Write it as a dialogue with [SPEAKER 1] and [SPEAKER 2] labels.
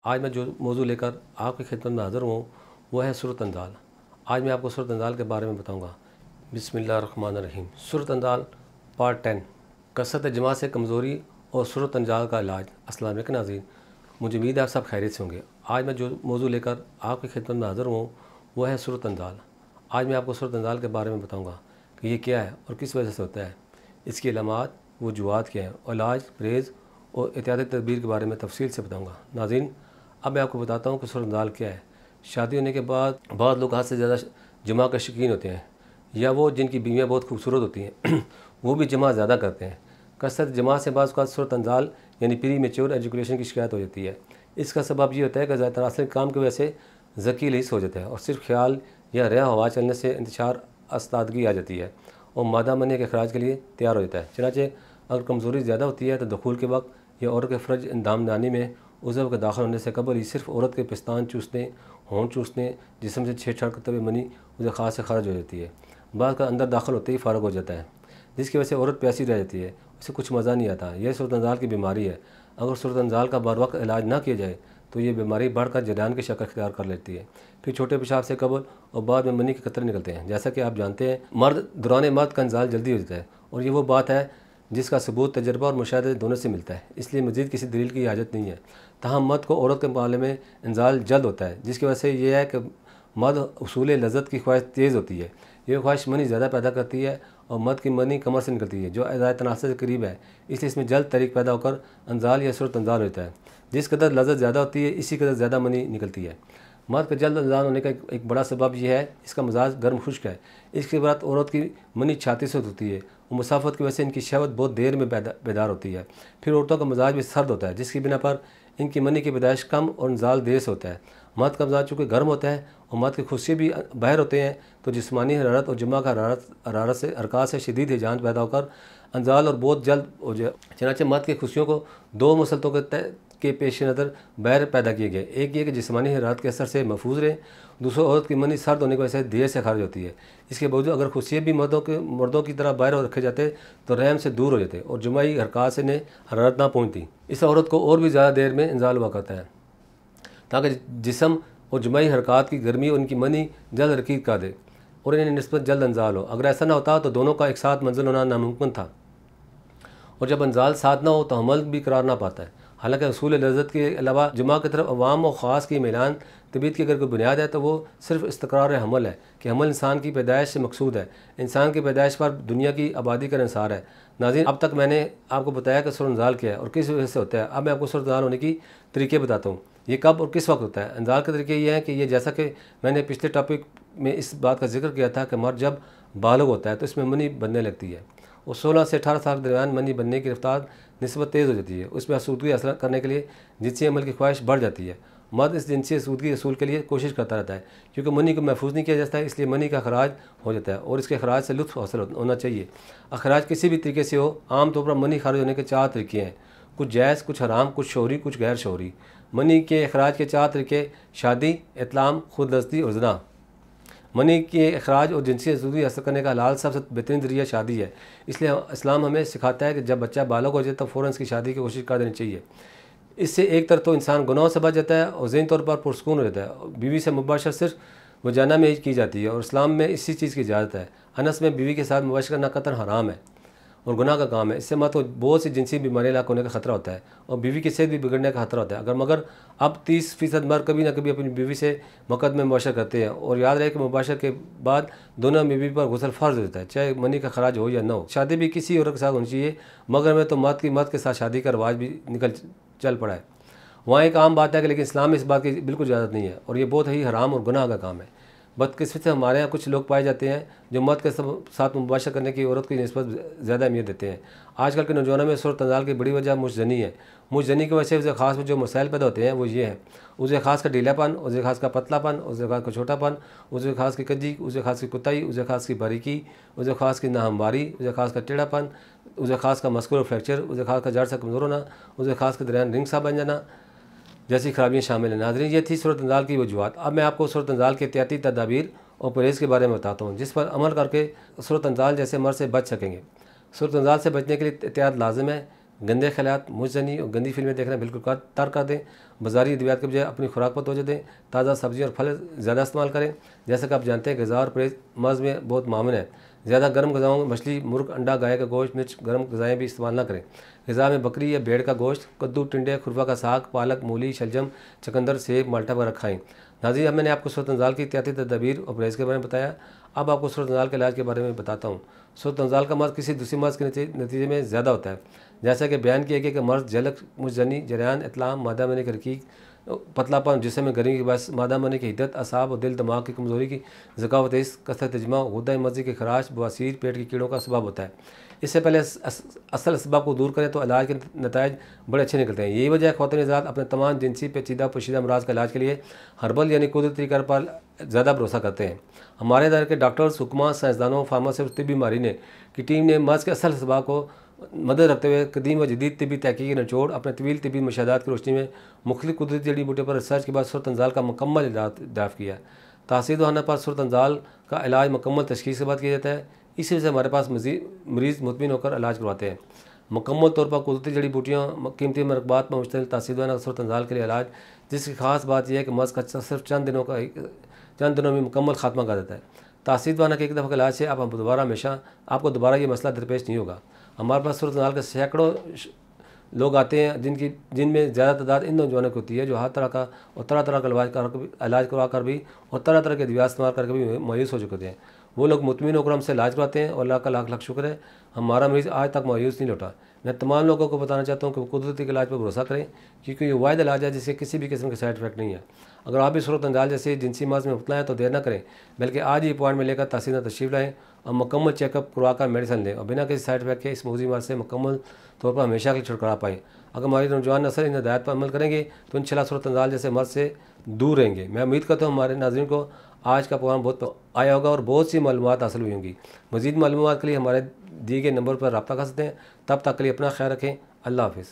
[SPEAKER 1] आज मैं जो मौजू लेकर आपकी खिदमत में हाज़िर हूँ वो है सूरत अंज़ाल। आज मैं आपको सूरत अंज़ाल के बारे में बताऊँगा। बिस्मिल्लाहिर्रहमानिर्रहीम। सूरत अंज़ाल पार्ट 10, कसरत जमा से कमज़ोरी और सूरत अंज़ाल का इलाज। अस्सलाम वालेकुम नाज़रीन, मुझे उम्मीद है आप सब खैरियत से होंगे। आज मैं जो मौजू लेकर आपकी खिदमत में हाज़िर हूँ वो है सूरत अंज़ाल। आज मैं आपको सूरत अंज़ाल के बारे में बताऊँगा कि ये क्या है और किस वजह से होता है, इसकी अलामात, वजूहात क्या हैं और इलाज, परहेज़ और एहतियाती तदबीर के बारे में तफसील से बताऊँगा। नाज़रीन, अब मैं आपको बताता हूँ कि सूरत अंज़ाल क्या है। शादी होने के बाद बहुत लोग हद से ज़्यादा जमा के शौकीन होते हैं, या वो जिनकी बीवियाँ बहुत खूबसूरत होती हैं वो भी जमा ज़्यादा करते हैं। कसरत जमा से बाज़ औक़ात सूरत अंज़ाल यानी प्री मैच्योर एजुकेशन की शिकायत हो जाती है। इसका सबब ये होता है कि ज़्यादातर असली काम की वजह से ज़की लीस हो जाता है और सिर्फ ख्याल या रिया हवा चलने से इंतशार अस्तादगी आ जाती है और मादा मनी के अखराज के लिए तैयार हो जाता है। चनाचे अगर कमज़ोरी ज़्यादा होती है तो दखूल के वक्त या औरत के फ़र्ज इंदामदानी में उज़व के दाखिल होने से कबल ही सिर्फ औरत के पिस्तान चूसने, होंठ चूसने, जिस्म से छेड़छाड़ करते हुए मनी उसे ख़ास से खारिज हो जाती है। बाद का अंदर दाखिल होते ही फ़ारग हो जाता है, जिसकी वजह से औरत प्यासी रह जाती है, उसे कुछ मज़ा नहीं आता। यह सूरत अंज़ाल की बीमारी है। अगर सूरत अंज़ाल का बर वक्त इलाज ना किया जाए तो ये बीमारी बढ़कर जरान की शक्ल इख्तियार कर लेती है। फिर छोटे पेशाब से कबल और बाद में मनी के कतरे निकलते हैं। जैसा कि आप जानते हैं, दौरान मर्द का इंज़ाल जल्दी हो जाता है और ये वो बात है जिसका सबूत तजर्बा और मुशाहदे दोनों से मिलता है, इसलिए मज़ीद किसी दलील की हाजत नहीं है। तहम मर्द को औरत के मुकाबले में इंज़ाल जल्द होता है, जिसकी वजह से यह है कि मर्द उसूल लज़्ज़त की ख्वाहिश तेज़ होती है। यह ख्वाहिश मनी ज़्यादा पैदा करती है और मर्द की मनी कमर से निकलती है, जो अज़ाए तनासुर के करीब है, इसलिए इसमें जल्द तरीक़ पैदा होकर अंज़ाल या सूरत अंज़ाल होता है। जिस कदर लज़्ज़त ज़्यादा होती है, इसी कदर ज़्यादा मनी निकलती है। मर्द का जल्द अंज़ाल होने का एक बड़ा सबब यह है इसका मिजाज गर्म खुश्क है। इसके बाद औरत की मनी छाती से होती है और मुसाफत की वजह से इनकी शहवत बहुत देर में बेदार होती है। फिर औरतों का मिजाज भी सर्द होता है, जिसकी बिना पर इनकी मनी की पैदाइश कम और इंज़ाल देर से होता है। मर्द का मिजाज चूँकि गर्म होता है और मर्द की खुशियाँ भी बाहर होते हैं, तो जिस्मानी हरारत और जमा का हरारत से हरकत से शदीद हिजान पैदा होकर अंज़ाल और बहुत जल्द हो जाए। चनाचे मर्द की खुशियों को दो मसलतों के पेश नज़र बैर पैदा किए गए। एक ये कि जिस्मानी हरारत के असर से महफूज रहे, दूसरा औरत की मनी सर्द होने की वजह से देर से खारिज होती है। इसके बावजूद अगर खुशियाँ भी मर्दों की तरह बाहर रखे जाते तो रहम से दूर हो जाते और जुमाई हरकत से हरारत ना पहुँचती। इस औरत को और भी ज़्यादा देर में इंज़ाल हुआ करता है, ताकि जिस्म और जुमाई हरकत की गर्मी उनकी मनी जल्द रकीब कर दे और इन्हें निस्बत जल्द इंज़ाल हो। अगर ऐसा ना होता तो दोनों का एक साथ मंजिल होना नामुमकिन था, और जब इंज़ाल साथ ना हो तो हमल भी करार ना पाता है। हालांकि असूल लज़्ज़त के अलावा जुमा की तरफ अवाम और ख़ास की मिलान तबीयत की अगर कोई बुनियाद है तो वो सिर्फ इस्तक़रार हमल है कि हमल इंसान की पैदाइश से मकसूद है। इंसान की पैदाइश पर दुनिया की आबादी का इंसार है। नाज़रीन, अब तक मैंने आपको बताया कि सूरत अंज़ाल क्या है और किस वजह से होता है। अब मैं आपको सूरत अंज़ाल होने की तरीके बताता हूँ, ये कब और किस वक्त होता है। अंज़ाल के तरीके ये हैं कि ये, जैसा कि मैंने पिछले टॉपिक में इस बात का जिक्र किया था कि मर्द जब बालिग होता है तो इसमें मनी बनने लगती है और 16 से 18 साल के दरमियान मनी बनने की रफ्तार निस्बत तेज़ हो जाती है। उसमें आसूदगी हासिल करने के लिए जिनसी अमल की ख्वाहिश बढ़ जाती है। मर्द इस जिनसी आसूदगी असूल के लिए कोशिश करता रहता है, क्योंकि मनी को महफूज नहीं किया जाता है, इसलिए मनी का अखराज हो जाता है और इसके अखराज से लुत्फ़ हासिल होना चाहिए। अखराज किसी भी तरीके से हो, आम तौर पर मनी खारिज होने के 4 तरीके हैं, कुछ जायज़, कुछ हराम, कुछ शौरी, कुछ गैर शौरी। मनी के अखराज के 4 तरीके शादी, इतलाम, खुद लज़्ज़ती और ज़िना। मनी के अखराज और जिनसी आसूदगी हासिल करने का हलाल सबसे बेहतरीन ज़रिया शादी है, इसलिए इस्लाम हमें सिखाता है कि जब बच्चा बालग हो जाए तो फ़ौरन इसकी शादी की कोशिश कर देनी चाहिए। इससे एक तरफ तो इंसान गुनाहों से बच जाता है और ज़हनी तौर पर पुरसकून हो जाता है। बीवी से मुबाशरत सिर्फ रोजाना में ही की जाती है और इस्लाम में इसी चीज़ की इजाज़त है। अनस में बीवी के साथ मुबाशरत करना कतन हराम है और गुनाह का काम है। इससे मत तो बहुत सी जिनसी बीमारी लाक होने का खतरा होता है और बीवी की सेहत भी बिगड़ने का खतरा होता है। मगर अब 30% मर्द कभी ना कभी अपनी बीवी से वक़्त में मुबाशर करते हैं और याद रहे कि मुबाशर के बाद दोनों बीवी पर गुस्ल फ़र्ज़ होता है, चाहे मनी का खराज हो या ना हो। शादी भी किसी औरत के साथ होनी चाहिए, मगर में तो मर्द के साथ शादी का रवाज भी चल पड़ा है। वहाँ एक आम बात है कि लेकिन इस्लाम में इस बात की बिल्कुल इजाज़त नहीं है और ये बहुत ही हराम और गुनाह का काम है। बदकिस्मती से हमारे यहाँ कुछ लोग पाए जाते हैं जो मर्द के साथ मुबाशर करने की औरत की निस्बत ज़्यादा अहमियत देते हैं। आजकल के नौजवानों में सूरत अंज़ाल की बड़ी वजह मुशजनी है। मुशजनी की वजह से उसे ख़ास में जो मसाइल पैदा होते हैं वो ये हैं, उसे ख़ास का ढीलापन, उसे ख़ास का पतलापन, उसे ख़ास का छोटापन, उसे ख़ास की कजी, उसे ख़ास की कुताई, उसे ख़ास की बारीकी, उसे ख़ास की नाहमवारी, उसे ख़ास का टेढ़ापन, उसे ख़ास का मस्कुलर फ्रैक्चर, उसे ख़ास का जड़ से कमज़ोर होना, उसे ख़ास के दरमियान रिंग सा बन जाना जैसी खराबियाँ शामिल हैं। नाज़रीन, ये थी सूरत अंज़ाल की वजूहात। अब मैं आपको सूरत अंज़ाल के एहतियाती तदाबीर और परहेज़ के बारे में बताता हूँ, जिस पर अमल करके सूरत अंज़ाल जैसे मर्ज़ से बच सकेंगे। सूरत अंज़ाल से बचने के लिए एहतियात लाजिम है। गंदे ख्यालात, मुजनी और गंदी फिल्में देखना बिल्कुल तर्क कर दें। बाज़ारी अद्वियात के बजाय अपनी खुराक पर तवज्जो दें। ताज़ा सब्ज़ियाँ और फल ज़्यादा इस्तेमाल करें। जैसा कि आप जानते हैं ग़िज़ा और परहेज़ मर्ज़ में बहुत मामून है। ज़्यादा गर्म ग़िज़ाओं में मछली, मुर्ग, अंडा, गाय का गोश्त, मिर्च, गर्म ग़िज़ाएँ भी इस्तेमाल ना करें। ग़िज़ा में बकरी या भेड़ का गोश्त, कद्दू, टिंडे, खुरफा का साग, पालक, मूली, शलजम, चुकंदर, सेब, माल्टा वगैरह खाएँ। नाज़रीन, अब मैंने आपको सूरत नज़ाल की एहतियाती तदबीर और परहेज़ के बारे में बताया। अब आपको सूरत नज़ाल के इलाज के बारे में बताता हूँ। सूरत नज़ाल का मर्ज़ किसी दूसरी मर्ज़ के नतीजे में ज़्यादा होता है। जैसा कि बयान किया गया कि मर्ज़ झलक, मुजनी, जरियान, इत्लाम, मादा मनी की रकीक, पतलापन, जिस्म में गर्मी के बायस मादा मनी की हिद्दत, असाब और दिल दिमाग की कमज़ोरी की ज़कावत, कसरत इजमा, गुद्दा मज़ी की खराश, बवासीर, पेट की कीड़ों का सबब होता है। इससे पहले असल असबाब को दूर करें तो इलाज के नताइज बड़े अच्छे निकलते हैं। यही वजह है ख़वातीन हज़रात अपने तमाम जिनसी पेचीदा पोशीदा अमराज का इलाज के लिए हर्बल यानी कुदरती तरीक़ा पर ज़्यादा भरोसा करते हैं। हमारे इधर के डॉक्टर्स, हुक्मा, साइंसदानों, फार्मासिस्ट, तिब्बी माहिरीन की टीम ने मर्ज़ के असल असबाब को मदद रखते हुए कदीम व जदीद तिब्बी तहकीकी निचोड़ अपने तवील तिब्बी मुशाहदात की रोशनी में मुख्तलिफ कुदरती जड़ी बूटियों पर रिसर्च के बाद सूरत नज़ाल का मुकम्मल इजाफ़ किया। तासीर होने पर सूरत नज़ाल का इलाज मुकम्मल तशख़ीस के बाद किया जाता है। इसी वजह से हमारे पास मरीज़ मुतमिन होकर इलाज करवाते हैं। मुकम्मल तौर पर कुदरती जड़ी बूटियाँ, कीमती मरकबात पर मुश्तमिल तासीर सूरत नज़ाल के लिए इलाज, जिसकी ख़ास बात यह है कि मर्ज़ का सिर्फ चंद दिनों में मुकम्मल खात्मा कर देता है। तासीर के एक दफ़ा का इलाज से आपको दोबारा ये मसला दरपेश नहीं होगा। हमारे पास सूरत नज़ाल के सैकड़ों लोग आते हैं जिनमें ज़्यादा तादाद इन नौजवानों की होती है जो हर तरह का और तरह तरह का इलाज करवा कर भी और तरह तरह के अद्वियात इस्तेमाल करके भी मायूस हो चुके हैं। वो लोग मुतमिन होकर हमसे इलाज करवाते हैं और अल्लाह का लाख लाख शुक्र है, हमारा मरीज़ आज तक मायूस नहीं लौटा। मैं तमाम लोगों को बताना चाहता हूँ कि वो कुदरती के इलाज पर भरोसा करें, क्योंकि ये वाहिद इलाज है जिससे किसी भी किस्म के साइड इफेक्ट नहीं है। अगर आप भी सूरत नज़ाल जैसे जिनसी मर्ज़ में मुब्तला हैं तो देर न करें, बल्कि आज ही अपॉइंटमेंट लेकर तासीर तशरीफ़ लाएँ और मुकम्मल चेकअप करवा कर मेडिसिन लें और बिना किसी साइड इफेक्ट के इस मौजूदी मर्ज़ से मुकम्मल तौर पर हमेशा के लिए छुटकारा पाएँ। अगर हमारी नौजवान नस्ल इन हिदायत पर अमल करेंगे तो इंशाअल्लाह सूरत नज़ाल जैसे मर्ज़ से दूर रहेंगे। मैं उम्मीद करता हूँ हमारे नाज़रीन को आज का प्रोग्राम बहुत आया होगा और बहुत सी मालूमात हासिल हुई होंगी। मज़ीद मालूमात के लिए हमारे दिए गए नंबर पर रब्ता कर सकते हैं। तब तक के लिए अपना ख्याल रखें। अल्लाह हाफ़िज़।